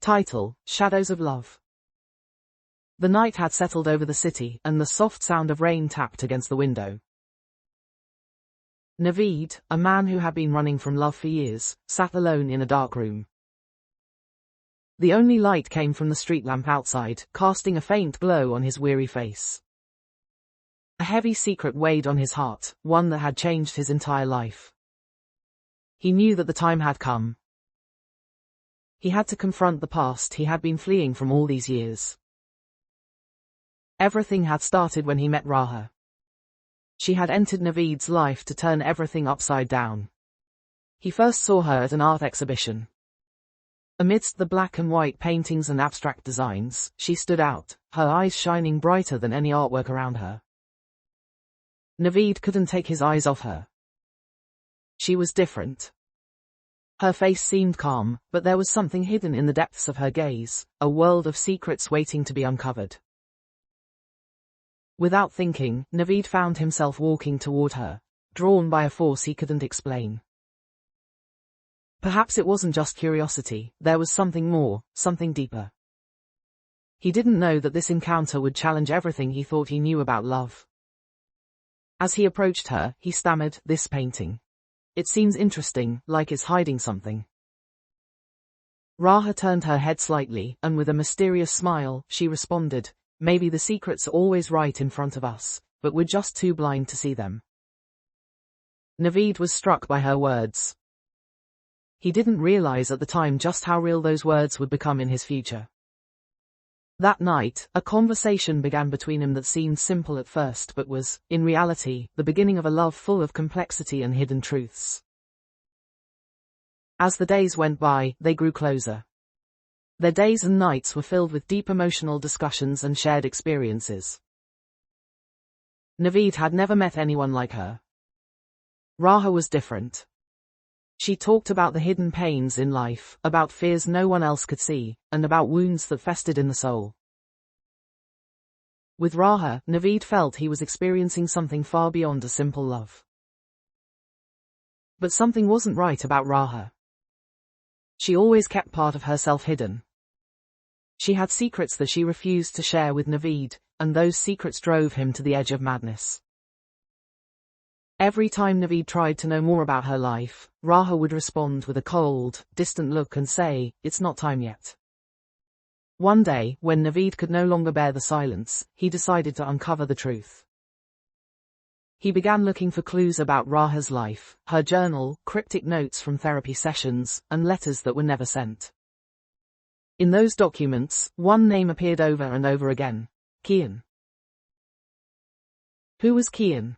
Title: Shadows of Love. The night had settled over the city, and the soft sound of rain tapped against the window. Naveed, a man who had been running from love for years, sat alone in a dark room. The only light came from the street lamp outside, casting a faint glow on his weary face. A heavy secret weighed on his heart, one that had changed his entire life. He knew that the time had come. He had to confront the past he had been fleeing from all these years. Everything had started when he met Raha. She had entered Naveed's life to turn everything upside down. He first saw her at an art exhibition. Amidst the black and white paintings and abstract designs, she stood out, her eyes shining brighter than any artwork around her. Naveed couldn't take his eyes off her. She was different. Her face seemed calm, but there was something hidden in the depths of her gaze, a world of secrets waiting to be uncovered. Without thinking, Naveed found himself walking toward her, drawn by a force he couldn't explain. Perhaps it wasn't just curiosity, there was something more, something deeper. He didn't know that this encounter would challenge everything he thought he knew about love. As he approached her, he stammered, "This painting. It seems interesting, like it's hiding something." Raha turned her head slightly, and with a mysterious smile, she responded, "Maybe the secret's always right in front of us, but we're just too blind to see them." Naveed was struck by her words. He didn't realize at the time just how real those words would become in his future. That night, a conversation began between them that seemed simple at first but was, in reality, the beginning of a love full of complexity and hidden truths. As the days went by, they grew closer. Their days and nights were filled with deep emotional discussions and shared experiences. Naveed had never met anyone like her. Raha was different. She talked about the hidden pains in life, about fears no one else could see, and about wounds that festered in the soul. With Raha, Naveed felt he was experiencing something far beyond a simple love. But something wasn't right about Raha. She always kept part of herself hidden. She had secrets that she refused to share with Naveed, and those secrets drove him to the edge of madness. Every time Naveed tried to know more about her life, Raha would respond with a cold, distant look and say, "It's not time yet." One day, when Naveed could no longer bear the silence, he decided to uncover the truth. He began looking for clues about Raha's life, her journal, cryptic notes from therapy sessions, and letters that were never sent. In those documents, one name appeared over and over again: Kian. Who was Kian?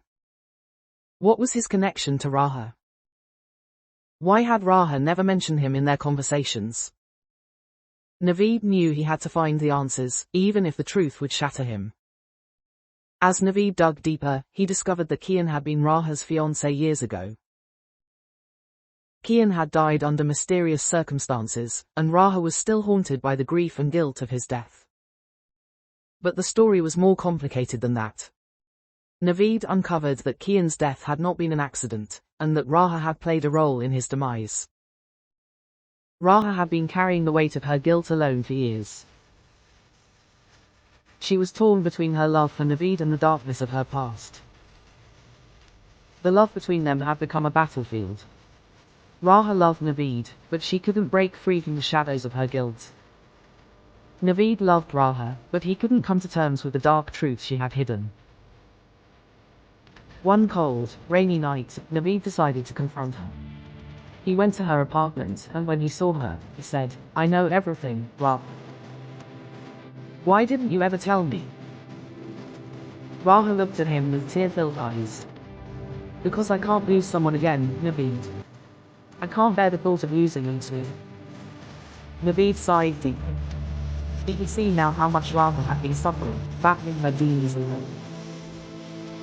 What was his connection to Raha? Why had Raha never mentioned him in their conversations? Naveed knew he had to find the answers, even if the truth would shatter him. As Naveed dug deeper, he discovered that Kian had been Raha's fiancé years ago. Kian had died under mysterious circumstances, and Raha was still haunted by the grief and guilt of his death. But the story was more complicated than that. Naveed uncovered that Kian's death had not been an accident, and that Raha had played a role in his demise. Raha had been carrying the weight of her guilt alone for years. She was torn between her love for Naveed and the darkness of her past. The love between them had become a battlefield. Raha loved Naveed, but she couldn't break free from the shadows of her guilt. Naveed loved Raha, but he couldn't come to terms with the dark truth she had hidden. One cold, rainy night, Naveed decided to confront her. He went to her apartment, and when he saw her, he said, "I know everything, Raha. Why didn't you ever tell me?" Raha looked at him with tear-filled eyes. "Because I can't lose someone again, Naveed. I can't bear the thought of losing him too." Naveed sighed deeply. He could see now how much Raha had been suffering, battling her demons in her.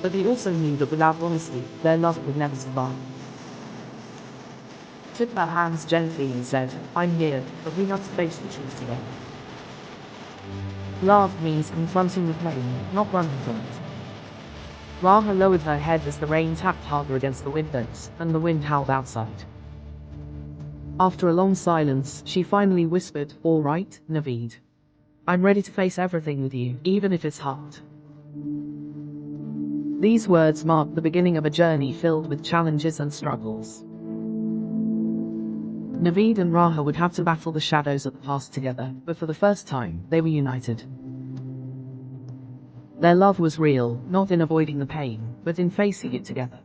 But he also knew that without honesty, their love would never survive. He took her hands gently and said, "I'm here, but we have to face the truth together. Love means confronting the pain, not running from it." Raha lowered her head as the rain tapped harder against the windows, and the wind howled outside. After a long silence, she finally whispered, "All right, Naveed. I'm ready to face everything with you, even if it's hard." These words marked the beginning of a journey filled with challenges and struggles. Naveed and Raha would have to battle the shadows of the past together, but for the first time, they were united. Their love was real, not in avoiding the pain, but in facing it together.